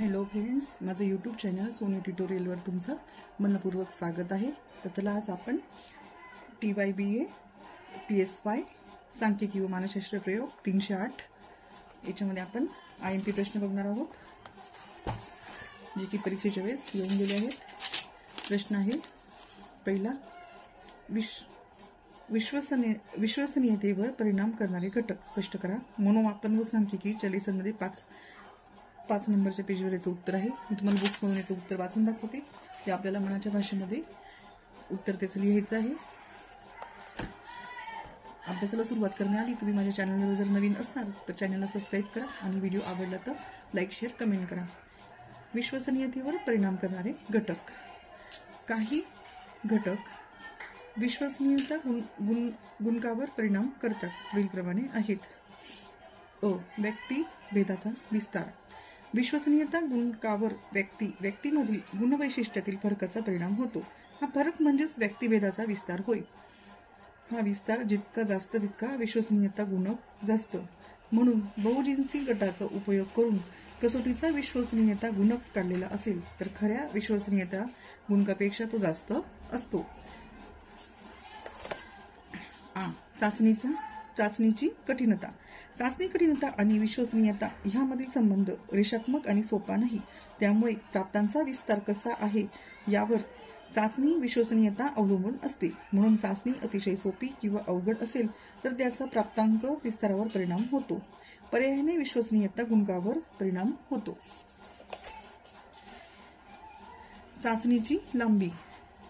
Hello friends, माझं YouTube channel Sonu ट्युटोरियलवर तुमचं मनपूर्वक स्वागत आहे। तर चला आज आपण TYBA PSY सांख्यिकी व मानसशास्त्र प्रयोग 308 याच्यामध्ये आपण IMP प्रश्न बघणार आहोत, जे की परीक्षेच्या वेळेस येऊन गेले आहेत। प्रश्न आहे पहिला, विश्वसनीयतेवर परिणाम करणारे घटक स्पष्ट करा। मनोमापन व सांख्यिकी च्या लेसनमध्ये 5 नंबरच्या पेजवर याचं उत्तर आहे। मी तुम्हाला बुक्समधून याचं उत्तर वाचून दाखवते, ते आपल्याला मनाच्या भाषेमध्ये उत्तर त्याचं लिहायचं आहे। अभ्यासाला सुरुवात करण्याआधी तुम्ही माझ्या चॅनलवर जर नवीन असणार तर चॅनलला सबस्क्राईब करा आणि व्हिडिओ आवडला तर लाईक शेअर कमेंट करा। विश्वसनीयतेवर परिणाम करणारे घटक। काही घटक विश्वसनीयता गुणकावर परिणाम करतात, पुढीलप्रमाणे आहेत। अ. व्यक्ती भेदाचा विस्तार। विश्वसनीयता गुणकावर व्यक्तीमधील गुणवैशिष्ट्यातील फरकाचा परिणाम होतो। हा फरक म्हणजेच व्यक्तिभेदाचा विस्तार होय। हा विस्तार जितका जास्त तितका विश्वसनीयता गुणक जास्त। म्हणून बहुजिन्सी गटाचा उपयोग करून कसोटीचा विश्वसनीयता गुणक काढलेला असेल तर खऱ्या विश्वसनीयता गुणकापेक्षा तो जास्त असतो। चाचणीची कठीणता। चाचणी कठीणता आणि विश्वसनीयता ह्यामधील संबंध रेषात्मक आणि सोपा नाही, त्यामुळे प्राप्तांचा विस्तार कसा आहे यावर चाचणी विश्वसनीयता अवलंबून असते। म्हणून चाचणी अतिशय सोपी किंवा अवघड असेल तर त्याचा प्राप्तांक विस्तारावर परिणाम होतो, पर्यायाने विश्वसनीयता गुणकावर परिणाम होतो। चाचणीची लांबी।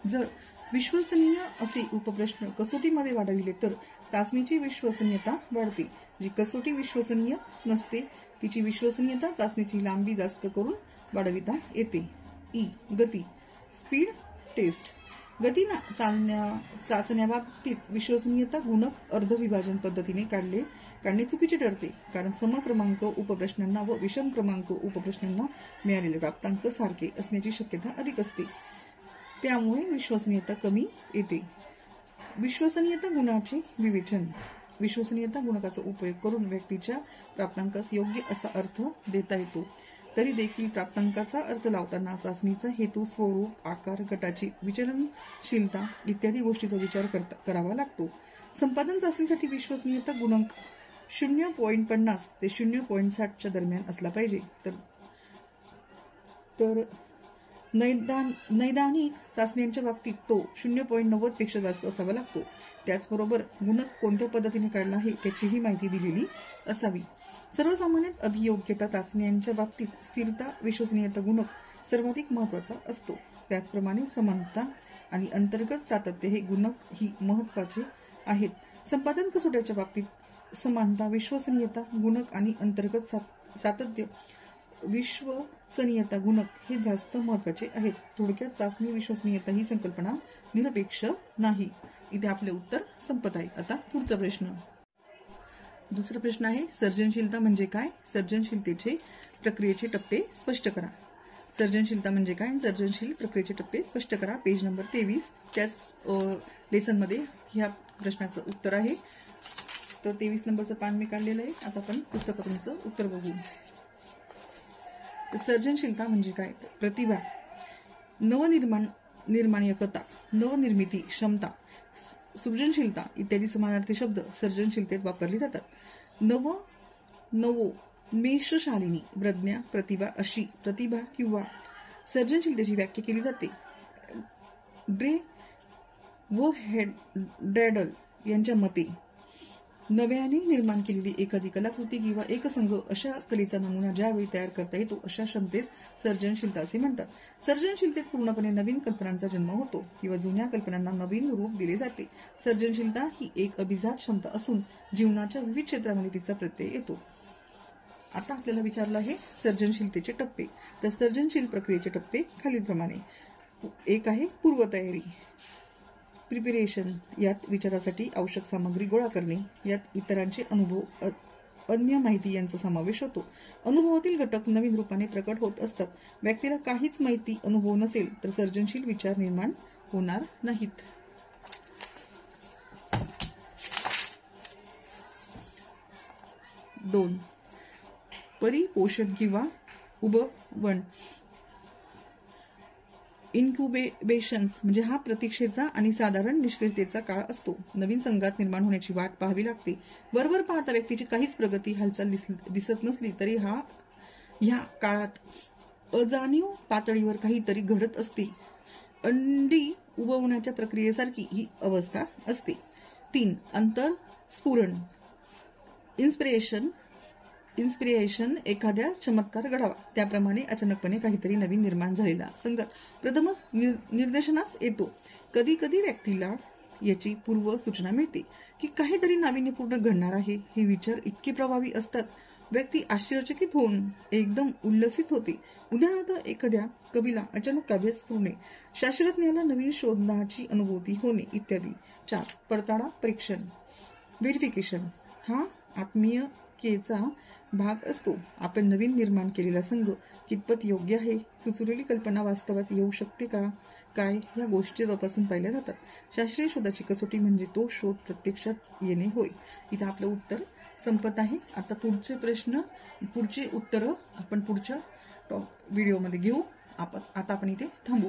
जर विश्वसनीय असे उपप्रश्न कसोटीमध्ये वाढविले तर चाचणीची विश्वसनीयता वाढते। जी कसोटी विश्वसनीय नसते तिची विश्वसनीयता चाचणीची लांबी जास्त करून वाढविता येते। गती, स्पीड टेस्ट। गतीना चाचण्याबाबतीत विश्वसनीयता गुणक अर्धविभाजन पद्धतीने काढणे चुकीचे ठरते, कारण समक्रमांक उपप्रश्नांना व विषम क्रमांक उपप्रश्नांना मिळालेले प्राप्तांक सारखे असण्याची शक्यता अधिक असते, त्यामुळे विश्वसनीयता कमी येते। विश्वसनीयता गुणाचे विवेचन। विश्वसनीयता गुणकाचा उपयोग करून व्यक्तीच्या प्राप्तांकास योग्य असा अर्थ देता येतो, तरी देखील प्राप्तांकाचा अर्थ लावताना चाचणीचा हेतू, स्वरूप, आकार, गटाची विचलनशीलता इत्यादी गोष्टीचा विचार करावा लागतो। संपादन चाचणीसाठी विश्वसनीयता गुणक 0.50 ते 0.60 दरम्यान असला पाहिजे, तर नैदानिक चाचण्यांच्या बाबतीत तो 0.90 पेक्षा जास्त असावा लागतो। त्याचबरोबर गुणक कोणत्या पद्धतीने काढला आहे त्याचीही माहिती दिलेली असावी। सर्वसामान्यत अभियोग्यता चाचण्यांच्या बाबतीत स्थिरता विश्वसनीयता गुणक सर्वाधिक महत्वाचा असतो। त्याचप्रमाणे समानता आणि अंतर्गत सातत्य हे गुणक ही महत्वाचे आहेत। संपादन कसोट्याच्या बाबतीत समानता विश्वसनीयता गुणक आणि अंतर्गत सातत्य विश्वसनीयता गुणक हे जास्त महत्वाचे आहेत। थोडक्यात चाचणी विश्वसनीयता ही संकल्पना निरपेक्ष नाही। इथे आपले उत्तर संपत आहे। आता पुढचा प्रश्न। दुसरा प्रश्न आहे, सर्जनशीलता म्हणजे काय? सर्जनशीलतेचे प्रक्रियेचे टप्पे स्पष्ट करा। सर्जनशीलता म्हणजे काय? सर्जनशील प्रक्रियेचे टप्पे स्पष्ट करा। पेज नंबर 23 त्याच लेसनमध्ये ह्या प्रश्नाचं उत्तर आहे। तर 23 नंबरचं पान मी काढलेलं आहे। आता आपण पुस्तकातूनचं उत्तर बघू। सर्जनशीलता म्हणजे काय? प्रतिभा, निर्माणीयकता, नवनिर्मिती क्षमता, सृजनशीलता इत्यादी समानार्थी शब्द सर्जनशीलतेत वापरले जातात। नवोन्मेषशालिनी, प्रज्ञा, प्रतिभा अशी प्रतिभा किंवा सर्जनशीलतेची व्याख्या केली जाते। ड्रे व ड्रॅडल यांच्या मते नव्याने निर्माण केलेली एखादी कलाकृती किंवा एकसंघ अशा कलेचा नमुना ज्यावेळी तयार करता येतो अशा क्षमतेस सर्जनशीलता असे म्हणतात। सर्जनशीलतेत पूर्णपणे नवीन कल्पनांचा जन्म होतो किंवा जुन्या कल्पनांना नवीन रूप दिले जाते। सर्जनशीलता ही एक अभिजात क्षमता असून जीवनाच्या विविध क्षेत्रामध्ये तिचा प्रत्यय येतो। आता आपल्याला विचारलं आहे सर्जनशीलतेचे टप्पे। तर सर्जनशील प्रक्रियेचे टप्पे खालीलप्रमाणे। एक आहे पूर्वतयारी, प्रिपरेशन। यात विचारासाठी आवश्यक सामग्री गोळा करणे, यात इतरांचे अनुभव, अन्य माहिती यांचा समावेश होतो। अनुभवातील घटक नवीन रूपाने प्रकट होत असतात। व्यक्तीला काहीच माहिती अनुभव नसेल तर सर्जनशील विचार निर्माण होणार नाहीत। 2. परिपोषण किंवा उबवण, इन्क्युबेशन्स म्हणजे हा प्रतीक्षेचा आणि साधारण निष्क्रियतेचा काळ असतो. नवीन संघात निर्माण होण्याची वाट पाहावी लागते. वरवर पाहता व्यक्तीची काहीच प्रगती हालचाल दिसत नसली तरी ह्या काळात अजाणीव पातळीवर काहीतरी घडत असते. अंडी उबवण्याच्या प्रक्रियेसारखी ही अवस्था असते. 3. अंतःस्फुरण, इन्स्पिरेशन, एखाद्या चमत्कार घडावा त्याप्रमाणे अचानकपणे काहीतरी नवीन निर्माण झालेला संगत प्रथमच निर्देशनास येतो. कधी कधी व्यक्तीला याची पूर्व सूचना मिळते की काहीतरी नाविन्यपूर्ण घडणार आहे. हे विचार इतके प्रभावी असतात व्यक्ती आश्चर्यचकित होऊन एकदम उल्लसित होते. उदाहरणार्थ एखाद्या कवीला अचानक काव्य स्फुरणे, शास्त्रज्ञाला नवीन शोधाची अनुभूती होणे इत्यादी. 4. पडताळा परीक्षण, व्हेरिफिकेशन हा आत्मीयतेचा भाग असतो. आपण नवीन निर्माण केलेला संघ कितपत योग्य आहे, सुचवलेली कल्पना वास्तवात येऊ शकते काय ह्या गोष्टी तपासून पाहिल्या जातात. शास्त्रीय शोधाची कसोटी म्हणजे तो शोध प्रत्यक्षात येणे होय. इथं आपलं उत्तर संपत आहे. आता पुढचे उत्तरं आपण पुढच्या व्हिडिओमध्ये घेऊ. आता आपण इथे थांबू.